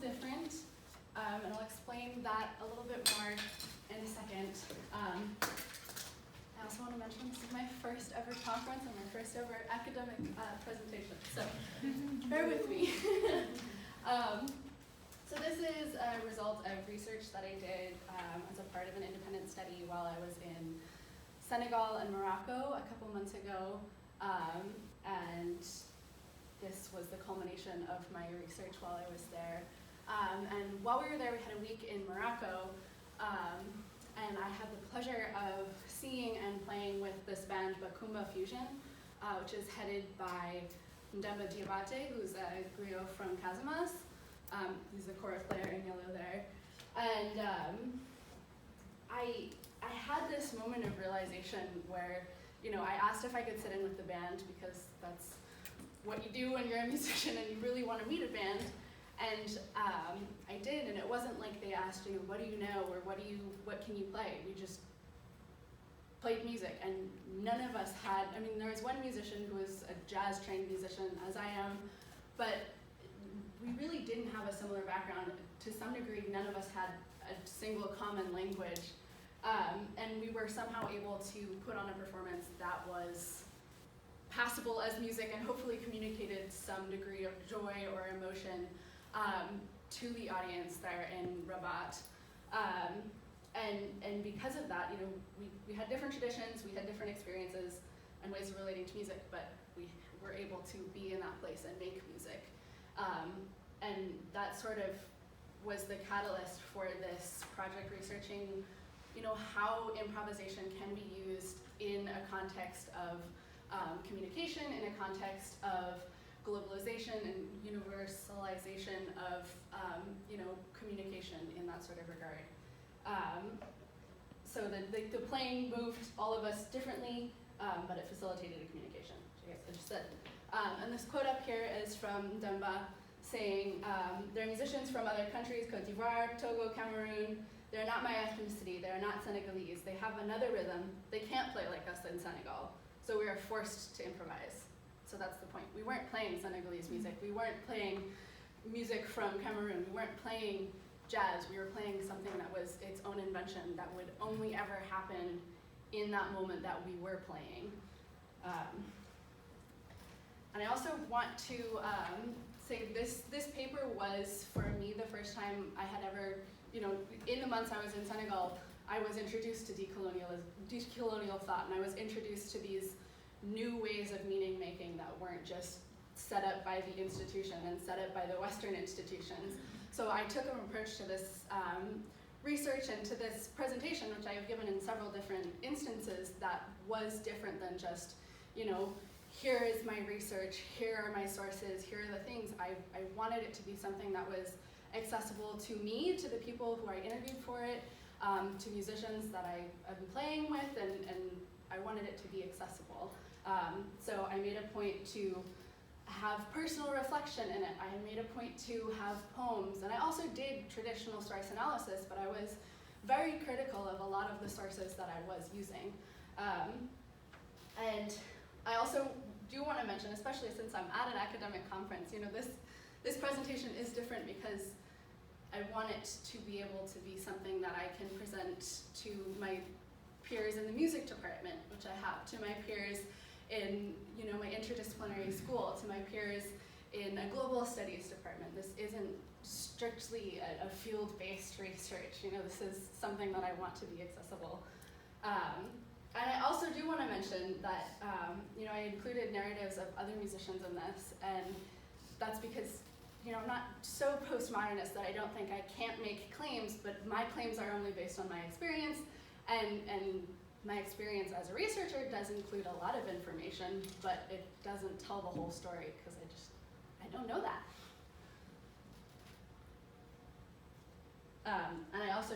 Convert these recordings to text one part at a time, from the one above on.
different, and I'll explain that a little bit more in a second. I also want to mention this is my first ever conference and my first ever academic presentation, so bear with me. So this is a result of research that I did as a part of an independent study while I was in Senegal and Morocco a couple months ago, and this was the culmination of my research while I was there. And while we were there, we had a week in Morocco, and I had the pleasure of seeing and playing with this band Bakumba Fusion, which is headed by Mbemba Diabate, who's a griot from Casamance. He's the chorus player in yellow there. And I had this moment of realization where, I asked if I could sit in with the band because that's what you do when you're a musician and you really want to meet a band. And I did, and it wasn't like they asked, what do you know, or what can you play? We just played music, and none of us had, there was one musician who was a jazz-trained musician, as I am, but we really didn't have a similar background. To some degree, none of us had a single common language, and we were somehow able to put on a performance that was passable as music and hopefully communicated some degree of joy or emotion to the audience there in Rabat. And because of that, we had different traditions, we had different experiences and ways of relating to music, but we were able to be in that place and make music. And that sort of was the catalyst for this project, researching, how improvisation can be used in a context of communication, in a context of globalization and universalization of communication in that sort of regard. So the playing moved all of us differently, but it facilitated a communication, which I just said. And this quote up here is from Mbemba saying, "There are musicians from other countries, Côte d'Ivoire, Togo, Cameroon. They're not my ethnicity, they're not Senegalese. They have another rhythm. They can't play like us in Senegal. So we are forced to improvise." So that's the point. We weren't playing Senegalese music. We weren't playing music from Cameroon. We weren't playing jazz. We were playing something that was its own invention that would only ever happen in that moment that we were playing. And I also want to say this paper was, for me, the first time I had ever, in the months I was in Senegal, I was introduced to decolonial thought, and I was introduced to these new ways of meaning making that weren't just set up by the institution and set up by the Western institutions. So I took an approach to this research and to this presentation, which I have given in several different instances, that was different than just, here is my research, here are my sources, here are the things. I wanted it to be something that was accessible to me, to the people who I interviewed for it, to musicians that I've been playing with, and I wanted it to be accessible. So I made a point to have personal reflection in it. I made a point to have poems, and I also did traditional source analysis, but I was very critical of a lot of the sources that I was using. And I also do want to mention, especially since I'm at an academic conference, this presentation is different because I want it to be able to be something that I can present to my peers in the music department, which I have, to my peers in my interdisciplinary school, to my peers in a global studies department. This isn't strictly a field-based research. This is something that I want to be accessible. And I also do want to mention that I included narratives of other musicians in this, and that's because I'm not so postmodernist that I don't think I can't make claims, but my claims are only based on my experience, and my experience as a researcher does include a lot of information, but it doesn't tell the whole story because I don't know that. And I also,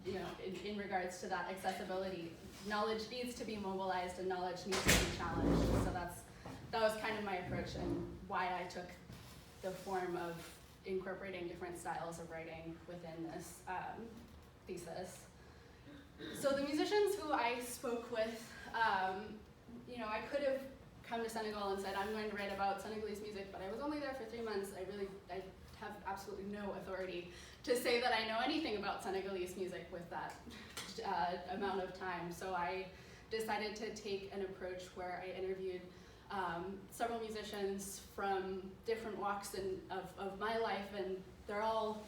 in regards to that accessibility, knowledge needs to be mobilized and knowledge needs to be challenged. So that was kind of my approach and why I took the form of incorporating different styles of writing within this thesis. So the musicians who I spoke with, I could have come to Senegal and said, I'm going to write about Senegalese music, but I was only there for 3 months. I have absolutely no authority to say that I know anything about Senegalese music with that amount of time. So I decided to take an approach where I interviewed several musicians from different walks of my life, and they're all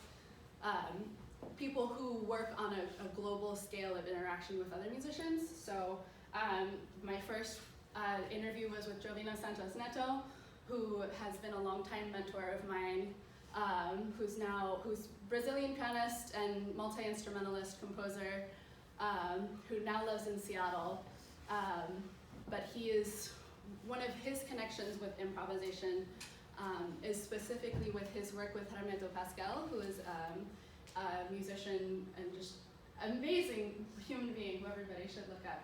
people who work on a global scale of interaction with other musicians. So my first interview was with Jovino Santos Neto, who has been a longtime mentor of mine, who's Brazilian pianist and multi-instrumentalist composer, who now lives in Seattle. But he is, one of his connections with improvisation is specifically with his work with Neto, who is a musician and just amazing human being who everybody should look up,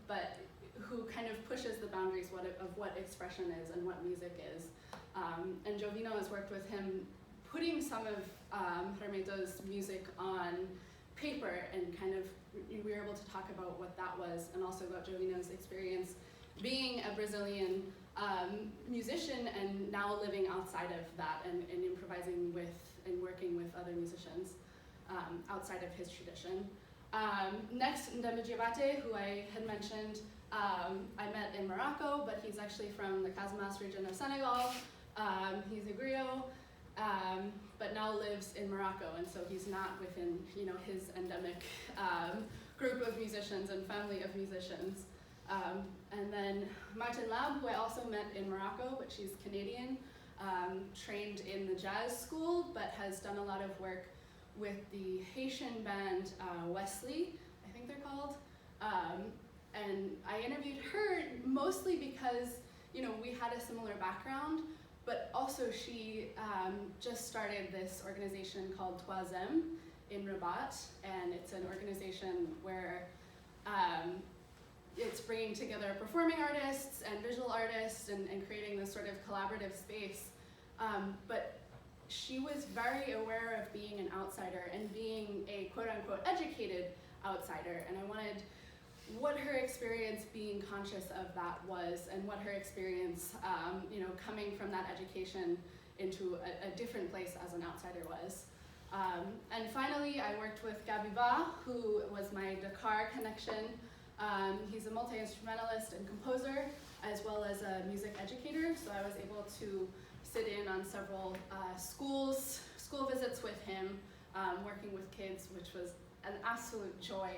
but who kind of pushes the boundaries of what expression is and what music is. And Jovino has worked with him putting some of Neto's music on paper, and kind of we were able to talk about what that was, and also about Jovino's experience being a Brazilian musician and now living outside of that and improvising with and working with other musicians outside of his tradition. Next, Mbemba Diabate, who I had mentioned, I met in Morocco, but he's actually from the Casamance region of Senegal. He's a griot, but now lives in Morocco, and so he's not within his endemic group of musicians and family of musicians. And then Martine, who I also met in Morocco, but she's Canadian, trained in the jazz school, but has done a lot of work with the Haitian band Wesley, I think they're called. And I interviewed her mostly because we had a similar background, but also she just started this organization called Thaim in Rabat, and it's an organization where it's bringing together performing artists and visual artists and creating this sort of collaborative space. But she was very aware of being an outsider and being a quote-unquote educated outsider, and I wanted what her experience being conscious of that was, and what her experience coming from that education into a different place as an outsider was. And finally, I worked with Gabi, who was my Dakar connection. He's a multi-instrumentalist and composer, as well as a music educator, so I was able to sit in on several school visits with him, working with kids, which was an absolute joy.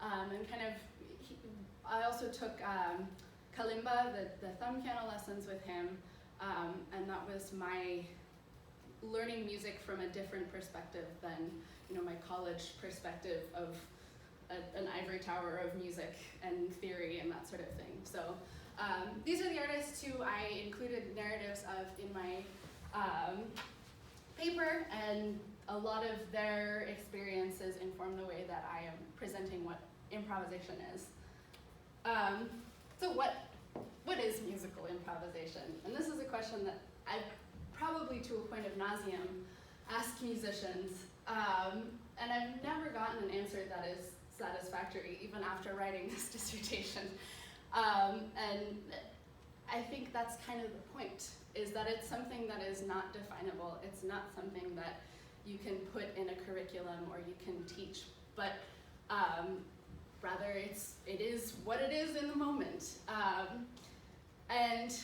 And kind of, I also took kalimba, the thumb piano lessons with him, and that was my learning music from a different perspective than my college perspective of an ivory tower of music and theory and that sort of thing. So these are the artists who I included narratives of in my paper, and a lot of their experiences inform the way that I am presenting what improvisation is. So what is musical improvisation? And this is a question that I probably to a point of nauseam ask musicians, and I've never gotten an answer that is satisfactory, even after writing this dissertation. And I think that's kind of the point, is that it's something that is not definable. It's not something that you can put in a curriculum or you can teach, but rather it is what it is in the moment. And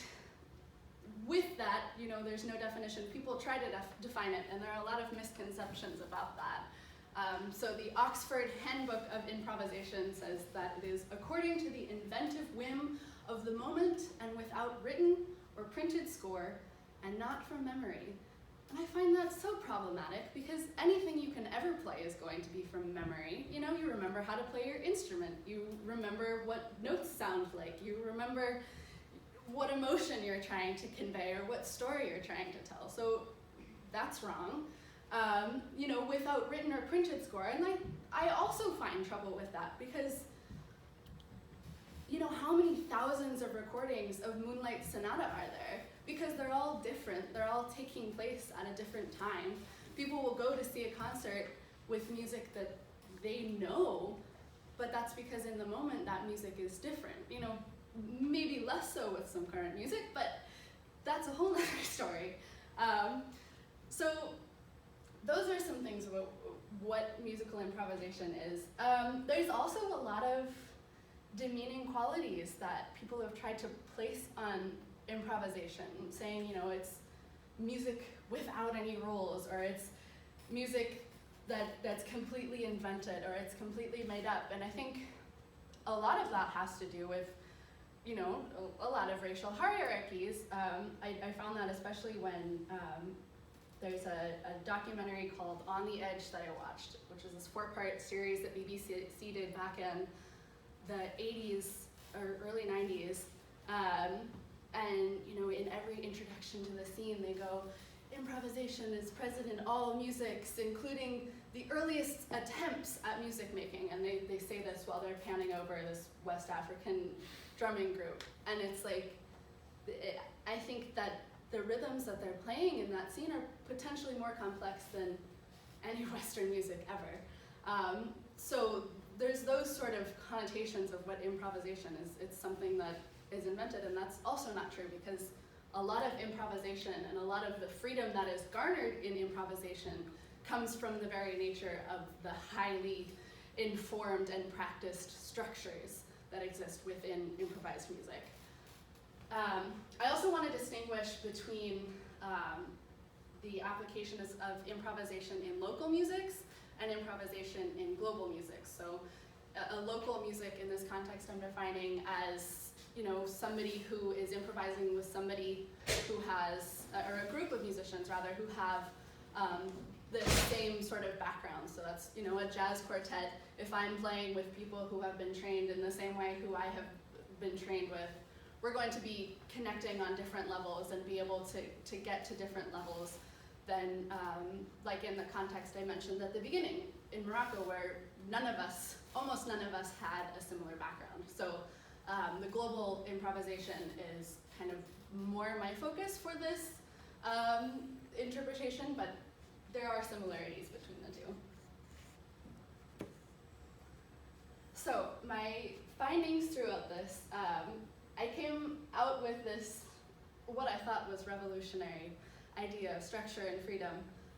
with that, there's no definition. People try to define it, and there are a lot of misconceptions about that. So the Oxford Handbook of Improvisation says that it is according to the inventive whim of the moment and without written or printed score and not from memory. And I find that so problematic, because anything you can ever play is going to be from memory. You remember how to play your instrument. You remember what notes sound like. You remember what emotion you're trying to convey or what story you're trying to tell. So that's wrong. Without written or printed score. And I also find trouble with that, because how many thousands of recordings of Moonlight Sonata are there? Because they're all different. They're all taking place at a different time. People will go to see a concert with music that they know, but that's because in the moment that music is different. Maybe less so with some current music, but that's a whole other story. So those are some things about what musical improvisation is. There's also a lot of demeaning qualities that people have tried to place on improvisation, saying, it's music without any rules, or it's music that's completely invented, or it's completely made up. And I think a lot of that has to do with, a lot of racial hierarchies. I found that especially when there's a documentary called On the Edge that I watched, which is this 4-part series that BBC did back in the 80s or early 90s. And in every introduction to the scene, they go, improvisation is present in all musics, including the earliest attempts at music making. And they say this while they're panning over this West African drumming group. And it's like, I think that the rhythms that they're playing in that scene are potentially more complex than any Western music ever. So there's those sort of connotations of what improvisation is. It's something that is invented, and that's also not true, because a lot of improvisation and a lot of the freedom that is garnered in improvisation comes from the very nature of the highly informed and practiced structures that exist within improvised music. I also want to distinguish between the application of improvisation in local musics and improvisation in global music. So a local music in this context I'm defining as somebody who is improvising with somebody who has, or a group of musicians rather, who have the same sort of background. So that's a jazz quartet. If I'm playing with people who have been trained in the same way who I have been trained with, we're going to be connecting on different levels and be able to get to different levels than like in the context I mentioned at the beginning in Morocco, where almost none of us had a similar background. So the global improvisation is kind of more my focus for this interpretation, but there are similarities between the two. So my findings throughout this, I came out with this, what I thought was revolutionary idea of structure and freedom,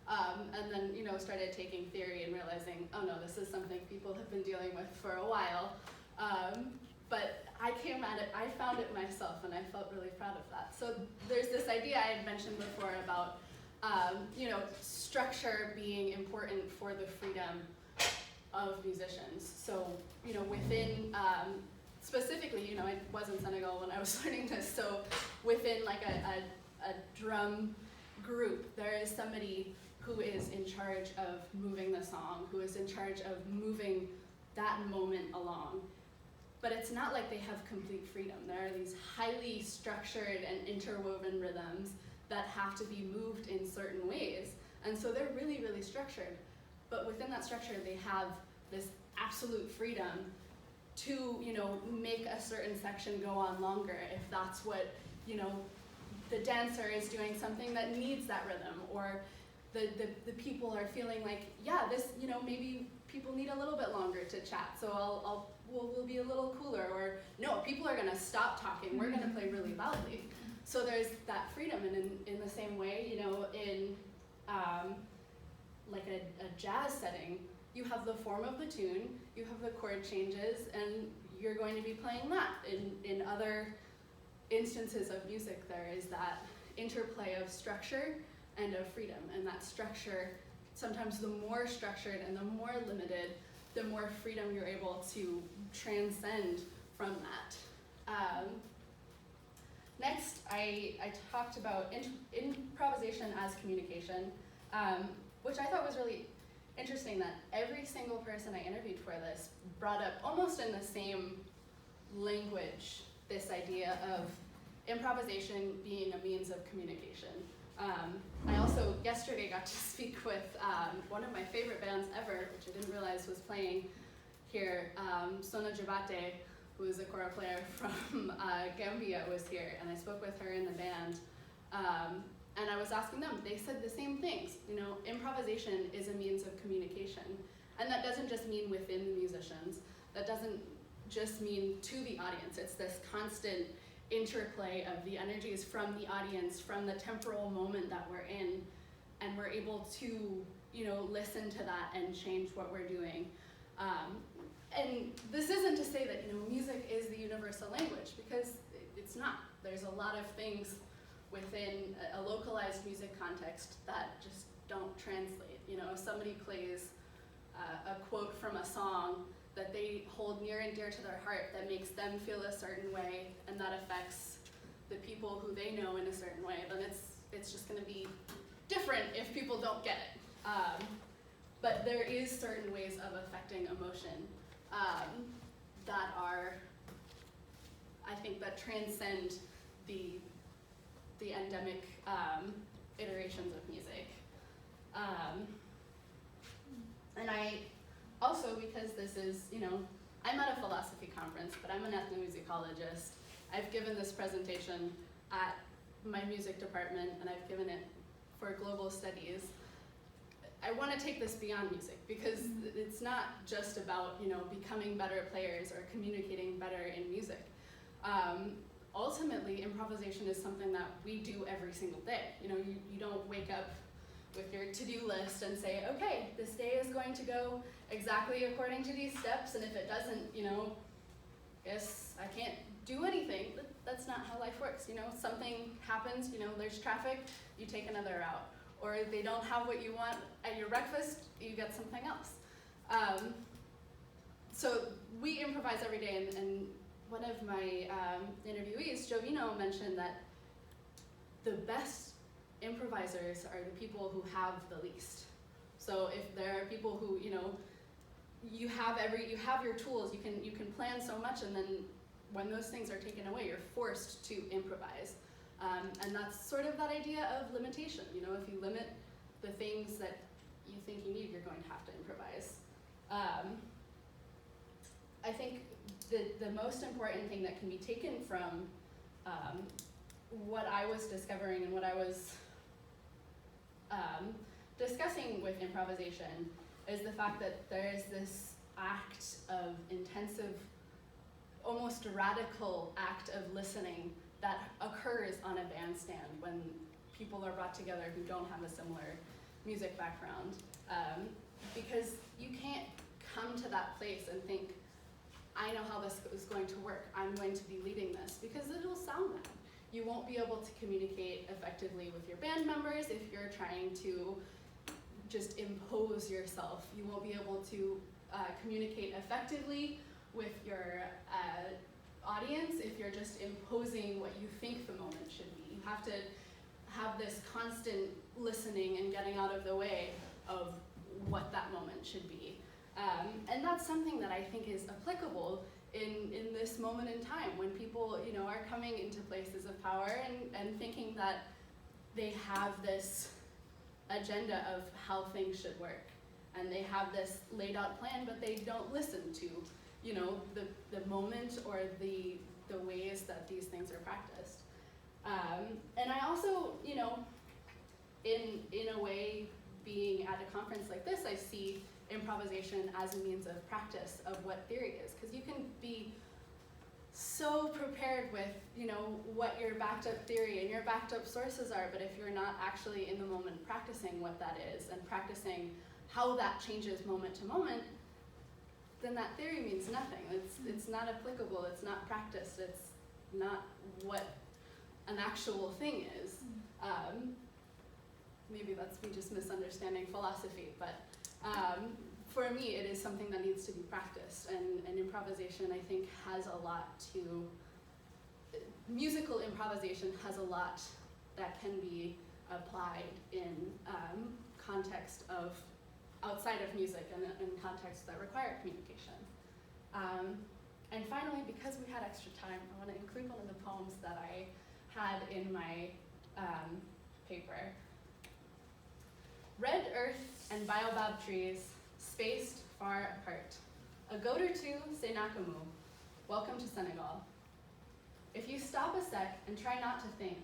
and then started taking theory and realizing, oh no, this is something people have been dealing with for a while. But I came at it, I found it myself, and I felt really proud of that. So there's this idea I had mentioned before about structure being important for the freedom of musicians. So within specifically, I was in Senegal when I was learning this, so within like a drum group, there is somebody who is in charge of moving the song, who is in charge of moving that moment along. But it's not like they have complete freedom. There are these highly structured and interwoven rhythms that have to be moved in certain ways. And so they're really, really structured. But within that structure, they have this absolute freedom to, make a certain section go on longer if that's what, the dancer is doing something that needs that rhythm, or the people are feeling like, yeah, this, maybe people need a little bit longer to chat, so we'll be a little cooler, or no, people are gonna stop talking, we're gonna play really loudly. So there's that freedom, and in the same way, in like a jazz setting, you have the form of the tune, you have the chord changes, and you're going to be playing that. In other instances of music, there is that interplay of structure and of freedom, and that structure, sometimes the more structured and the more limited, the more freedom you're able to transcend from that. Next, I talked about improvisation as communication, which I thought was really interesting, that every single person I interviewed for this brought up almost in the same language this idea of improvisation being a means of communication. I also yesterday got to speak with one of my favorite bands ever, which I didn't realize was playing here, Diabate, who is a choral player from Gambia, was here, and I spoke with her in the band. And I was asking them, they said the same things. Improvisation is a means of communication. And that doesn't just mean within the musicians. That doesn't just mean to the audience. It's this constant interplay of the energies from the audience, from the temporal moment that we're in, and we're able to, listen to that and change what we're doing. And this isn't to say that, music is the universal language, because it's not. There's a lot of things within a localized music context that just don't translate. If somebody plays a quote from a song that they hold near and dear to their heart, that makes them feel a certain way, and that affects the people who they know in a certain way, then it's just going to be different if people don't get it. But there is certain ways of affecting emotion that are, I think, that transcend the endemic iterations of music. And I also, because this is, I'm at a philosophy conference, but I'm an ethnomusicologist. I've given this presentation at my music department, and I've given it for global studies. I want to take this beyond music, because it's not just about, becoming better players or communicating better in music. Ultimately, improvisation is something that we do every single day. You don't wake up with your to-do list and say, okay, this day is going to go exactly according to these steps, and if it doesn't, guess I can't do anything. That's not how life works. Something happens, there's traffic, you take another route. Or they don't have what you want at your breakfast, you get something else. So we improvise every day, and one of my interviewees, Jovino, mentioned that the best improvisers are the people who have the least. So if there are people who, you have your tools, you can plan so much, and then when those things are taken away, you're forced to improvise. And that's sort of that idea of limitation. If you limit the things that you think you need, you're going to have to improvise. I think the most important thing that can be taken from what I was discovering and what I was discussing with improvisation is the fact that there is this act of intensive, almost radical act of listening that occurs on a bandstand when people are brought together who don't have a similar music background. Because you can't come to that place and think, I know how this is going to work, I'm going to be leading this, because it'll sound bad. You won't be able to communicate effectively with your band members if you're trying to just impose yourself. You won't be able to communicate effectively with your audience if you're just imposing what you think the moment should be. You have to have this constant listening and getting out of the way of what that moment should be. And that's something that I think is applicable in this moment in time when people are coming into places of power and thinking that they have this agenda of how things should work. And they have this laid out plan, but they don't listen to the moment or the ways that these things are practiced. And I also, in a way, being at a conference like this, I see improvisation as a means of practice of what theory is, because you can be so prepared with, what your backed up theory and your backed up sources are, but if you're not actually in the moment practicing what that is and practicing how that changes moment to moment, then that theory means nothing. It's not applicable, it's not practiced, it's not what an actual thing is. Maybe that's me just misunderstanding philosophy, but for me it is something that needs to be practiced, and improvisation, I think, has a lot to, musical improvisation has a lot that can be applied in context of outside of music and in contexts that require communication. And finally, because we had extra time, I want to include one of the poems that I had in my paper. Red earth and baobab trees, spaced far apart. A goat or two say Nakamu, welcome to Senegal. If you stop a sec and try not to think,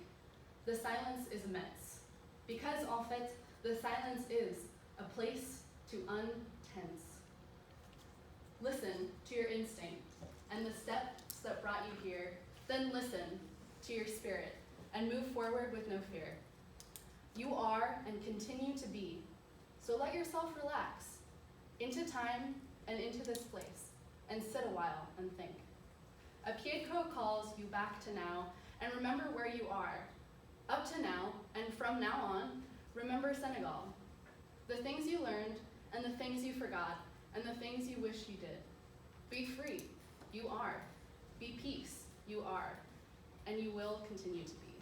the silence is immense. Because, en fait, the silence is a place to untense. Listen to your instinct and the steps that brought you here, then listen to your spirit and move forward with no fear. You are and continue to be. So let yourself relax into time and into this place, and sit a while and think. A Piedco calls you back to now, and remember where you are. Up to now, and from now on, remember Senegal. The things you learned, and the things you forgot, and the things you wish you did. Be free, you are. Be peace, you are. And you will continue to be.